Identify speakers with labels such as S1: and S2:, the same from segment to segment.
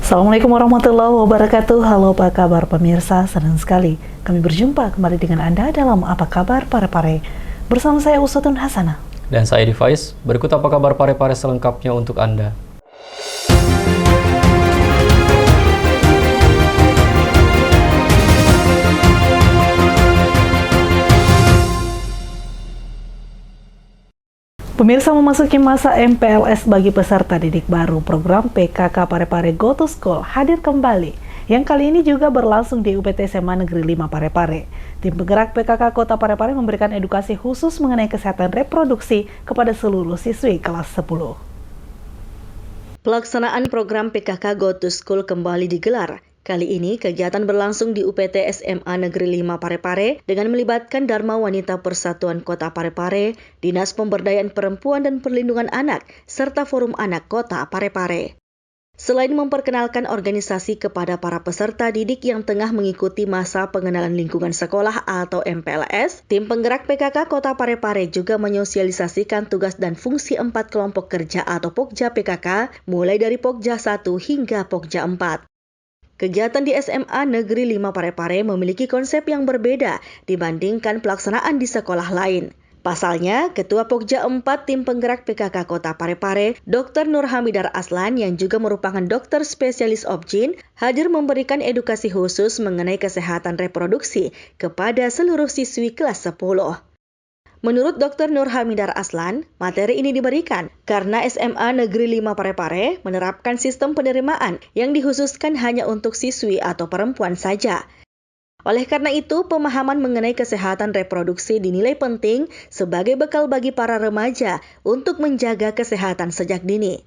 S1: Assalamualaikum warahmatullahi wabarakatuh. Halo, apa kabar pemirsa? Senang sekali kami berjumpa kembali dengan Anda dalam Apa Kabar Pare-Pare. Bersama saya Usutun Hasanah.
S2: Dan saya Device. Berikut apa kabar Pare-Pare selengkapnya untuk Anda.
S1: Pemirsa, memasuki masa MPLS bagi peserta didik baru, program PKK Pare-Pare Go to School hadir kembali. Yang kali ini juga berlangsung di UPT SMA Negeri 5 Pare-Pare. Tim penggerak PKK Kota Pare-Pare memberikan edukasi khusus mengenai kesehatan reproduksi kepada seluruh siswi kelas 10.
S3: Pelaksanaan program PKK Go to School kembali digelar. Kali ini kegiatan berlangsung di UPT SMA Negeri 5 Pare-Pare dengan melibatkan Dharma Wanita Persatuan Kota Pare-Pare, Dinas Pemberdayaan Perempuan dan Perlindungan Anak, serta Forum Anak Kota Pare-Pare. Selain memperkenalkan organisasi kepada para peserta didik yang tengah mengikuti masa pengenalan lingkungan sekolah atau MPLS, tim penggerak PKK Kota Pare-Pare juga menyosialisasikan tugas dan fungsi 4 kelompok kerja atau Pokja PKK, mulai dari Pokja 1 hingga Pokja 4. Kegiatan di SMA Negeri 5 Pare-Pare memiliki konsep yang berbeda dibandingkan pelaksanaan di sekolah lain. Pasalnya, Ketua Pokja 4 Tim Penggerak PKK Kota Pare-Pare, Dr. Nur Hamidar Aslan yang juga merupakan dokter spesialis obgyn, hadir memberikan edukasi khusus mengenai kesehatan reproduksi kepada seluruh siswi kelas 10. Menurut Dr. Nur Hamidar Aslan, materi ini diberikan karena SMA Negeri 5 Pare-Pare menerapkan sistem penerimaan yang dikhususkan hanya untuk siswi atau perempuan saja. Oleh karena itu, pemahaman mengenai kesehatan reproduksi dinilai penting sebagai bekal bagi para remaja untuk menjaga kesehatan sejak dini.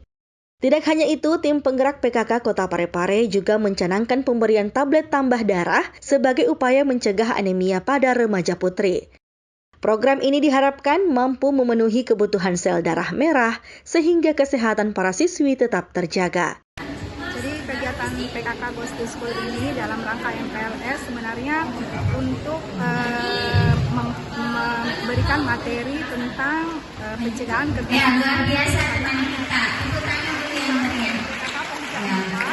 S3: Tidak hanya itu, tim penggerak PKK Kota Pare-Pare juga mencanangkan pemberian tablet tambah darah sebagai upaya mencegah anemia pada remaja putri. Program ini diharapkan mampu memenuhi kebutuhan sel darah merah sehingga kesehatan para siswi tetap terjaga.
S4: Jadi kegiatan PKK Go to School ini dalam rangka MPLS sebenarnya untuk memberikan materi tentang pencegahan kekerasan.
S5: Luar biasa teman-teman kita. Ikut tanya dulu yang meriah.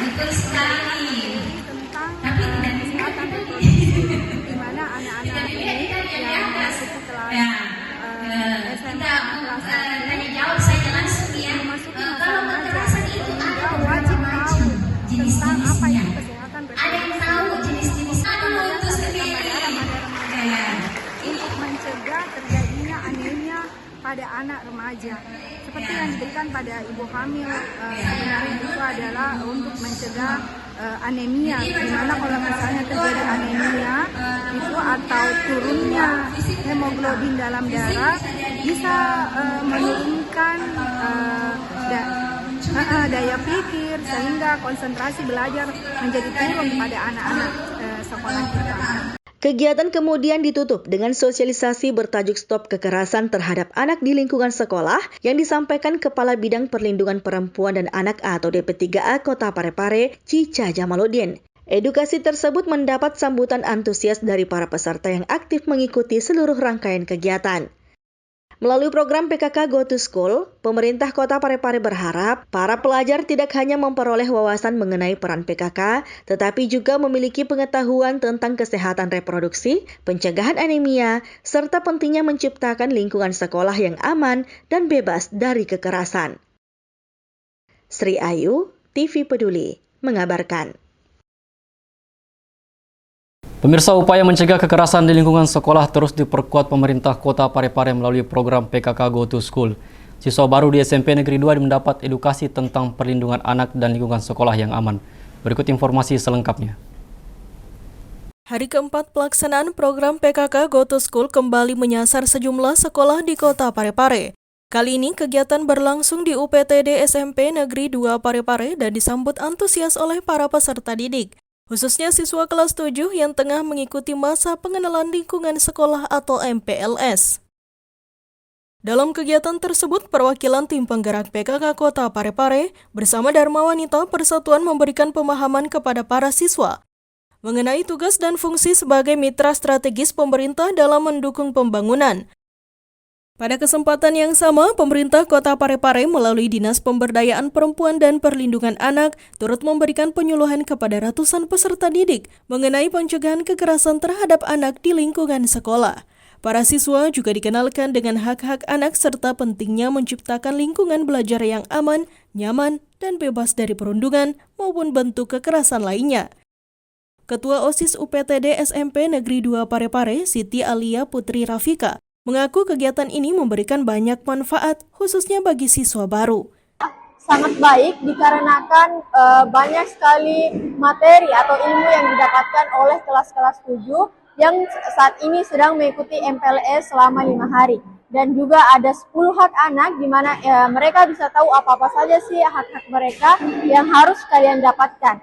S5: Betul sekali.
S4: Tentang kesehatan reproduksi, di mana anak-anak ini yang masuk ke kelas SMA kelas 1
S5: tanya jawab saja langsung ya. Kalau kekerasan itu apa?
S4: wajib tahu tentang apa
S5: jenis-jenisnya.
S4: itu kesehatan
S5: Ada yang tahu jenis-jenis apa untuk
S4: untuk mencegah terjadinya anemia pada anak remaja. Seperti yang diberikan pada ibu hamil, sebenarnya itu adalah untuk mencegah anemia. Dimana kalau misalnya terjadi anemia itu atau turunnya hemoglobin dalam darah bisa menurunkan daya pikir sehingga konsentrasi belajar menjadi turun pada anak-anak sekolah kita.
S3: Kegiatan kemudian ditutup dengan sosialisasi bertajuk Stop Kekerasan Terhadap Anak di Lingkungan Sekolah yang disampaikan Kepala Bidang Perlindungan Perempuan dan Anak atau DP3A Kota Pare-Pare, Cica Jamaluddin. Edukasi tersebut mendapat sambutan antusias dari para peserta yang aktif mengikuti seluruh rangkaian kegiatan. Melalui program PKK Go to School, pemerintah Kota Pare-Pare berharap para pelajar tidak hanya memperoleh wawasan mengenai peran PKK, tetapi juga memiliki pengetahuan tentang kesehatan reproduksi, pencegahan anemia, serta pentingnya menciptakan lingkungan sekolah yang aman dan bebas dari kekerasan. Sri Ayu, TV Peduli, mengabarkan.
S2: Pemirsa, upaya mencegah kekerasan di lingkungan sekolah terus diperkuat pemerintah Kota Pare-Pare melalui program PKK Go to School. Siswa baru di SMP Negeri 2 mendapat edukasi tentang perlindungan anak dan lingkungan sekolah yang aman. Berikut informasi selengkapnya.
S6: Hari keempat pelaksanaan program PKK Go to School kembali menyasar sejumlah sekolah di Kota Pare-Pare. Kali ini kegiatan berlangsung di UPTD SMP Negeri 2 Pare-Pare dan disambut antusias oleh para peserta didik, khususnya siswa kelas 7 yang tengah mengikuti masa pengenalan lingkungan sekolah atau MPLS. Dalam kegiatan tersebut, perwakilan tim penggerak PKK Kota Pare-Pare bersama Dharma Wanita Persatuan memberikan pemahaman kepada para siswa mengenai tugas dan fungsi sebagai mitra strategis pemerintah dalam mendukung pembangunan. Pada kesempatan yang sama, pemerintah Kota Parepare melalui Dinas Pemberdayaan Perempuan dan Perlindungan Anak turut memberikan penyuluhan kepada ratusan peserta didik mengenai pencegahan kekerasan terhadap anak di lingkungan sekolah. Para siswa juga dikenalkan dengan hak-hak anak serta pentingnya menciptakan lingkungan belajar yang aman, nyaman, dan bebas dari perundungan maupun bentuk kekerasan lainnya. Ketua OSIS UPTD SMP Negeri 2 Parepare, Siti Alia Putri Rafika, mengaku kegiatan ini memberikan banyak manfaat, khususnya bagi siswa baru.
S7: Sangat baik dikarenakan banyak sekali materi atau ilmu yang didapatkan oleh kelas-kelas 7 yang saat ini sedang mengikuti MPLS selama 5 hari. Dan juga ada 10 hak anak di mana mereka bisa tahu apa-apa saja sih hak-hak mereka yang harus kalian dapatkan.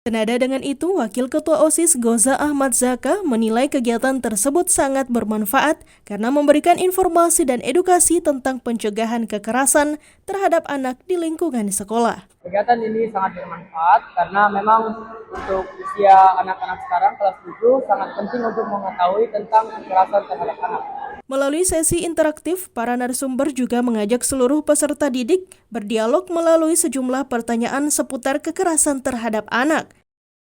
S6: Senada dengan itu, Wakil Ketua OSIS Goza Ahmad Zaka menilai kegiatan tersebut sangat bermanfaat karena memberikan informasi dan edukasi tentang pencegahan kekerasan terhadap anak di lingkungan sekolah.
S8: Kegiatan ini sangat bermanfaat karena memang untuk usia anak-anak sekarang kelas 7 sangat penting untuk mengetahui tentang kekerasan terhadap anak.
S6: Melalui sesi interaktif, para narasumber juga mengajak seluruh peserta didik berdialog melalui sejumlah pertanyaan seputar kekerasan terhadap anak.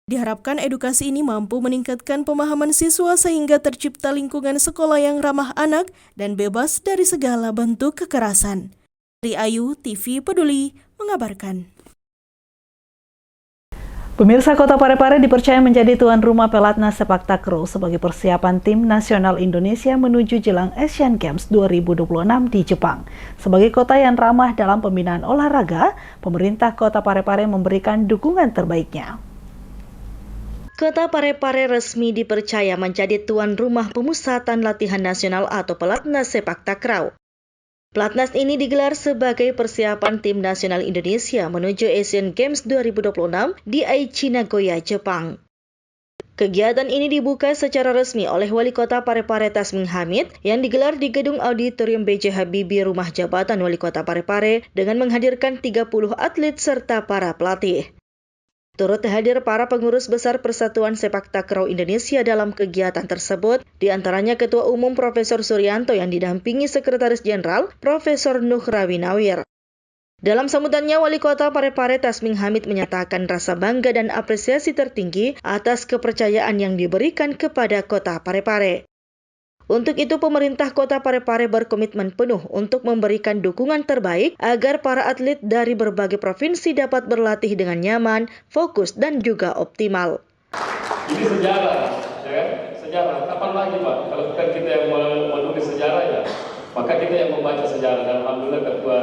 S6: Diharapkan edukasi ini mampu meningkatkan pemahaman siswa sehingga tercipta lingkungan sekolah yang ramah anak dan bebas dari segala bentuk kekerasan. Dari Ayu, TV Peduli, mengabarkan.
S1: Pemirsa, Kota Parepare dipercaya menjadi tuan rumah Pelatnas Sepak Takraw sebagai persiapan tim nasional Indonesia menuju jelang Asian Games 2026 di Jepang. Sebagai kota yang ramah dalam pembinaan olahraga, pemerintah Kota Parepare memberikan dukungan terbaiknya.
S3: Kota Parepare resmi dipercaya menjadi tuan rumah pemusatan latihan nasional atau Pelatnas Sepak Takraw. Pelatnas ini digelar sebagai persiapan tim nasional Indonesia menuju Asian Games 2026 di Aichi, Nagoya, Jepang. Kegiatan ini dibuka secara resmi oleh Wali Kota Parepare Tasming Hamid yang digelar di Gedung Auditorium B.J. Habibie Rumah Jabatan Wali Kota Parepare dengan menghadirkan 30 atlet serta para pelatih. Turut hadir para pengurus besar Persatuan Sepak Takraw Indonesia dalam kegiatan tersebut, di antaranya Ketua Umum Profesor Suryanto yang didampingi Sekretaris Jenderal Profesor Nuh Rawinawir. Dalam sambutannya, Wali Kota Parepare Tasming Hamid menyatakan rasa bangga dan apresiasi tertinggi atas kepercayaan yang diberikan kepada Kota Parepare. Untuk itu, pemerintah Kota Parepare berkomitmen penuh untuk memberikan dukungan terbaik agar para atlet dari berbagai provinsi dapat berlatih dengan nyaman, fokus, dan juga optimal.
S9: Ini sejarah, ya kan? Sejarah. Kapan lagi, Pak? Kalau bukan kita yang menulis sejarah, ya, maka kita yang membaca sejarah. Dan alhamdulillah Ketua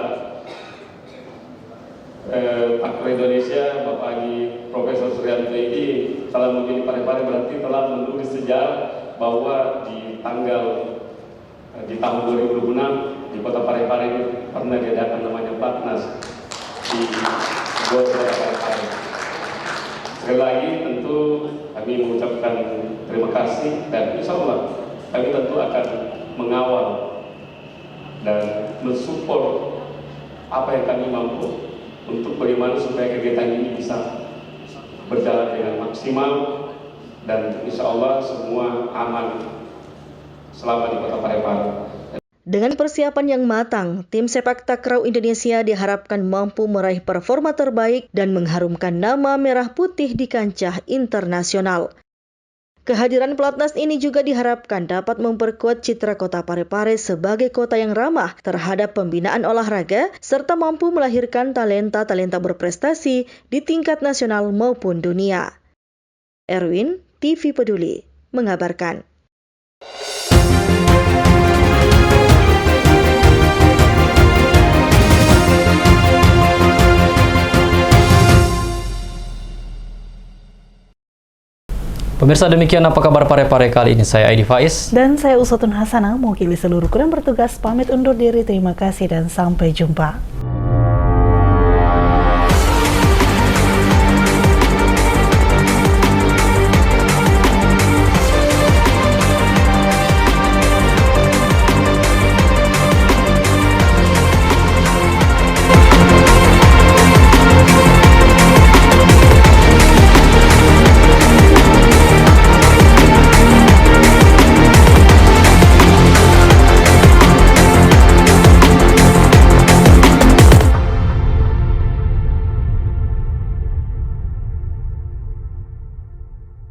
S9: Takraw Indonesia, Bapak Haji Profesor Suryanto ini telah menjadi Parepare berarti telah menulis sejarah bahwa di tahun 2006 di Kota Parepare ini pernah diadakan namanya Pelatnas di Kota Parepare. Sekali lagi tentu kami mengucapkan terima kasih dan insya Allah kami tentu akan mengawal dan mensupport apa yang kami mampu untuk bagaimana supaya kegiatan ini bisa berjalan dengan maksimal dan insya Allah semua aman selama di Kota Parepare.
S3: Dengan persiapan yang matang, tim sepak takraw Indonesia diharapkan mampu meraih performa terbaik dan mengharumkan nama merah putih di kancah internasional. Kehadiran Pelatnas ini juga diharapkan dapat memperkuat citra Kota Parepare sebagai kota yang ramah terhadap pembinaan olahraga serta mampu melahirkan talenta-talenta berprestasi di tingkat nasional maupun dunia. Erwin, TV Peduli, mengabarkan.
S2: Pemirsa, demikian apa kabar Parepare kali ini. Saya Aidi Faiz.
S1: Dan saya Usatun Hasanah, mewakili seluruh kru yang bertugas pamit undur diri. Terima kasih dan sampai jumpa.